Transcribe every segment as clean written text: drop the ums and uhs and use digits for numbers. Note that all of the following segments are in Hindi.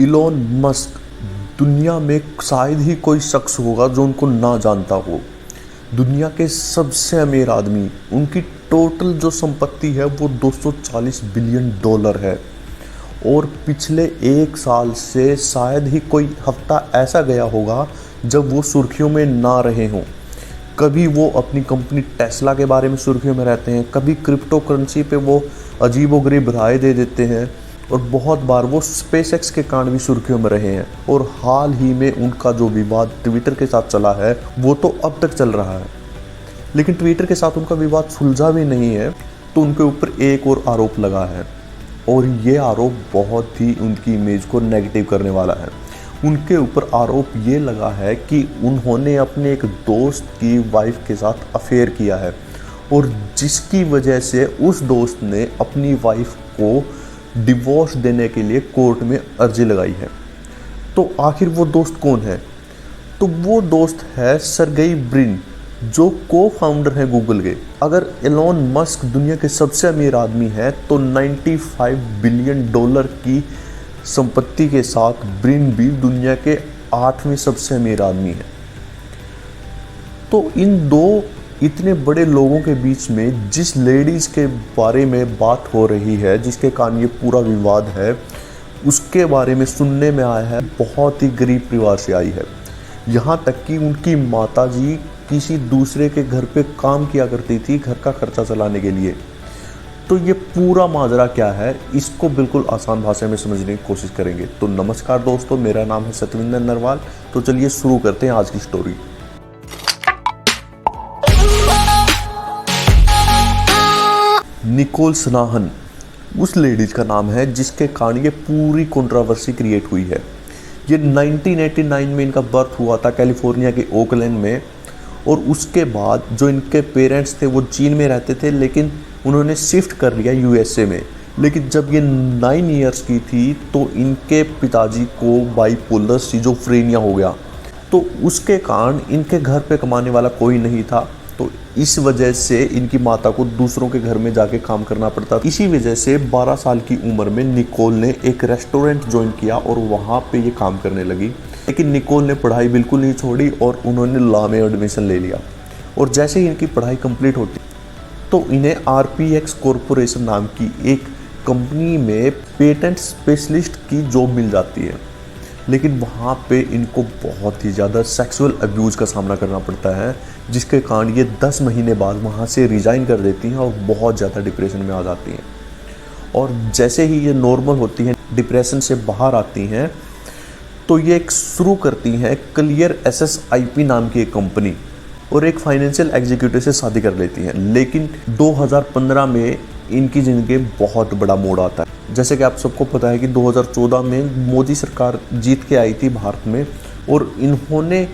इलॉन मस्क, दुनिया में शायद ही कोई शख्स होगा जो उनको ना जानता हो। दुनिया के सबसे अमीर आदमी, उनकी टोटल जो संपत्ति है वो 240 बिलियन डॉलर है। और पिछले एक साल से शायद ही कोई हफ्ता ऐसा गया होगा जब वो सुर्खियों में ना रहे हों। कभी वो अपनी कंपनी टेस्ला के बारे में सुर्खियों में रहते हैं, कभी क्रिप्टो करेंसी पे वो अजीबोगरीब राय दे देते हैं, और बहुत बार वो स्पेसएक्स के कारण भी सुर्खियों में रहे हैं। और हाल ही में उनका जो विवाद ट्विटर के साथ चला है वो तो अब तक चल रहा है, लेकिन ट्विटर के साथ उनका विवाद सुलझा भी नहीं है, तो उनके ऊपर एक और आरोप लगा है, और ये आरोप बहुत ही उनकी इमेज को नेगेटिव करने वाला है। उनके ऊपर आरोप ये लगा है कि उन्होंने अपने एक दोस्त की वाइफ के साथ अफेयर किया है, और जिसकी वजह से उस दोस्त ने अपनी वाइफ को डिवोर्स देने के लिए कोर्ट में अर्जी लगाई है। तो आखिर वो दोस्त कौन है? तो वो दोस्त है सर्गेई ब्रिन, जो को फाउंडर है गूगल के। अगर एलोन मस्क दुनिया के सबसे अमीर आदमी है, तो 95 बिलियन डॉलर की संपत्ति के साथ ब्रिन भी दुनिया के 8वें सबसे अमीर आदमी है। तो इन दो इतने बड़े लोगों के बीच में जिस लेडीज़ के बारे में बात हो रही है, जिसके कारण ये पूरा विवाद है, उसके बारे में सुनने में आया है बहुत ही गरीब परिवार से आई है। यहाँ तक कि उनकी माताजी किसी दूसरे के घर पे काम किया करती थी घर का खर्चा चलाने के लिए। तो ये पूरा माजरा क्या है, इसको बिल्कुल आसान भाषा में समझने की कोशिश करेंगे। तो नमस्कार दोस्तों, मेरा नाम है सतविंदर नरवाल। तो चलिए शुरू करते हैं आज की स्टोरी। निकोल स्नाहन उस लेडीज का नाम है जिसके कारण ये पूरी कंट्रोवर्सी क्रिएट हुई है। ये 1989 में इनका बर्थ हुआ था कैलिफोर्निया के ओकलैंड में, और उसके बाद जो इनके पेरेंट्स थे वो चीन में रहते थे, लेकिन उन्होंने शिफ्ट कर लिया यूएसए में। लेकिन जब ये 9 इयर्स की थी तो इनके पिताजी को बाइपोलर सिजोफ्रेनिया हो गया। तो उसके कारण इनके घर पे कमाने वाला कोई नहीं था, तो इस वजह से इनकी माता को दूसरों के घर में जाके काम करना पड़ता। इसी वजह से 12 साल की उम्र में निकोल ने एक रेस्टोरेंट ज्वाइन किया और वहाँ पे ये काम करने लगी। लेकिन निकोल ने पढ़ाई बिल्कुल नहीं छोड़ी और उन्होंने लॉ में एडमिशन ले लिया। और जैसे ही इनकी पढ़ाई कंप्लीट होती तो इन्हें आरपीएक्स कॉरपोरेशन नाम की एक कंपनी में पेटेंट स्पेशलिस्ट की जॉब मिल जाती है। लेकिन वहाँ पे इनको बहुत ही ज़्यादा सेक्सुअल अब्यूज़ का सामना करना पड़ता है, जिसके कारण ये 10 महीने बाद वहाँ से रिज़ाइन कर देती हैं और बहुत ज़्यादा डिप्रेशन में आ जाती हैं। और जैसे ही ये नॉर्मल होती हैं, डिप्रेशन से बाहर आती हैं, तो ये एक शुरू करती हैं क्लियर एसएसआईपी नाम की एक कंपनी, और एक फाइनेंशियल एग्जीक्यूटिव से शादी कर लेती हैं। लेकिन 2015 में इनकी ज़िंदगी बहुत बड़ा मोड़ आता है। जैसे कि आप सबको पता है कि 2014 में मोदी सरकार जीत के आई थी भारत में, और इन्होंने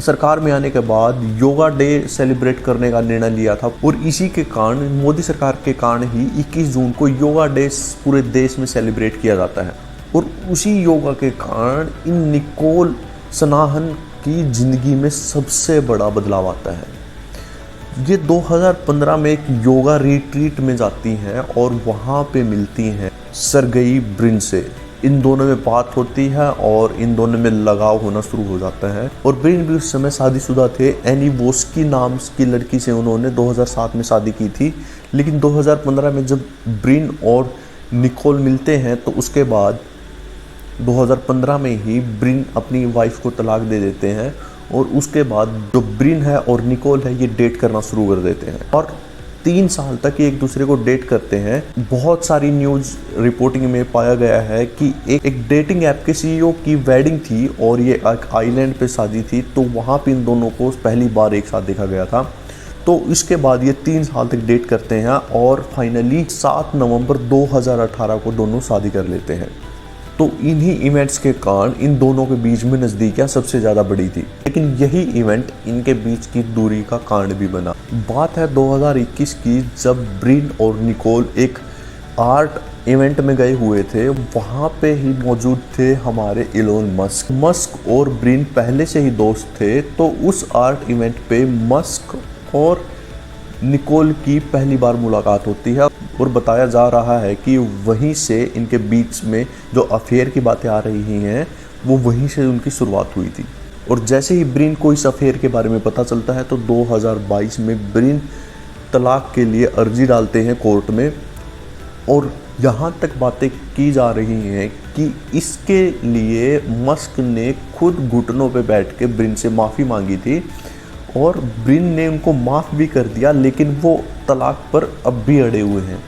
सरकार में आने के बाद योगा डे सेलिब्रेट करने का निर्णय लिया था। और इसी के कारण, मोदी सरकार के कारण ही 21 जून को योगा डे पूरे देश में सेलिब्रेट किया जाता है। और उसी योगा के कारण इन निकोल स्नाहन की ज़िंदगी में सबसे बड़ा बदलाव आता है। ये 2015 में एक योगा रिट्रीट में जाती हैं और वहाँ पे मिलती हैं सर्गेई ब्रिन से। इन दोनों में बात होती है और इन दोनों में लगाव होना शुरू हो जाता है। और ब्रिन भी उस समय शादीशुदा थे। एनी वोस्की नाम की लड़की से उन्होंने 2007 में शादी की थी। लेकिन 2015 में जब ब्रिन और निकोल मिलते हैं तो उसके बाद 2015 में ही ब्रिन अपनी वाइफ को तलाक दे देते हैं, और उसके बाद जो ब्रिन है और निकोल है ये डेट करना शुरू कर देते हैं। और 3 साल तक ये एक दूसरे को डेट करते हैं। बहुत सारी न्यूज़ रिपोर्टिंग में पाया गया है कि एक डेटिंग ऐप के सीईओ की वेडिंग थी और ये एक आइलैंड पे शादी थी, तो वहाँ पे इन दोनों को पहली बार एक साथ देखा गया था। तो इसके बाद ये 3 साल तक डेट करते हैं और फाइनली 7 नवंबर 2018 को दोनों शादी कर लेते हैं। तो इन्हीं इवेंट्स के कारण इन दोनों के बीच में नज़दीकियाँ सबसे ज़्यादा बढ़ी थी। लेकिन यही इवेंट इनके बीच की दूरी का कारण भी बना। बात है 2021 की, जब ब्रिन और निकोल एक आर्ट इवेंट में गए हुए थे। वहाँ पे ही मौजूद थे हमारे इलोन मस्क। मस्क और ब्रिन पहले से ही दोस्त थे। तो उस आर्ट इवेंट पे मस्क और निकोल की पहली बार मुलाकात होती है। और बताया जा रहा है कि वहीं से इनके बीच में जो अफेयर की बातें आ रही हैं वो वहीं से उनकी शुरुआत हुई थी। और जैसे ही ब्रिन को इस अफेयर के बारे में पता चलता है तो 2022 में ब्रिन तलाक के लिए अर्जी डालते हैं कोर्ट में। और यहाँ तक बातें की जा रही हैं कि इसके लिए मस्क ने खुद घुटनों पे बैठ के ब्रिन से माफ़ी मांगी थी और ब्रिन ने उनको माफ़ भी कर दिया, लेकिन वो तलाक पर अब भी अड़े हुए हैं।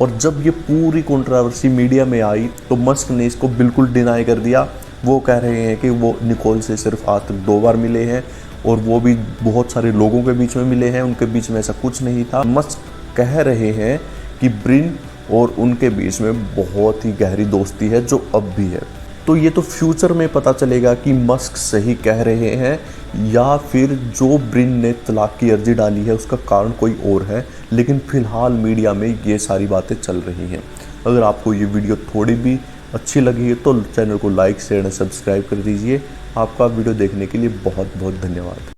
और जब ये पूरी कंट्रोवर्सी मीडिया में आई तो मस्क ने इसको बिल्कुल डिनाई कर दिया। वो कह रहे हैं कि वो निकोल से सिर्फ आज तक 2 बार मिले हैं और वो भी बहुत सारे लोगों के बीच में मिले हैं, उनके बीच में ऐसा कुछ नहीं था। मस्क कह रहे हैं कि ब्रिन और उनके बीच में बहुत ही गहरी दोस्ती है जो अब भी है। तो ये तो फ्यूचर में पता चलेगा कि मस्क सही कह रहे हैं या फिर जो ब्रिन ने तलाक की अर्जी डाली है उसका कारण कोई और है, लेकिन फ़िलहाल मीडिया में ये सारी बातें चल रही हैं। अगर आपको ये वीडियो थोड़ी भी अच्छी लगी है तो चैनल को लाइक शेयर और सब्सक्राइब कर दीजिए। आपका वीडियो देखने के लिए बहुत बहुत धन्यवाद।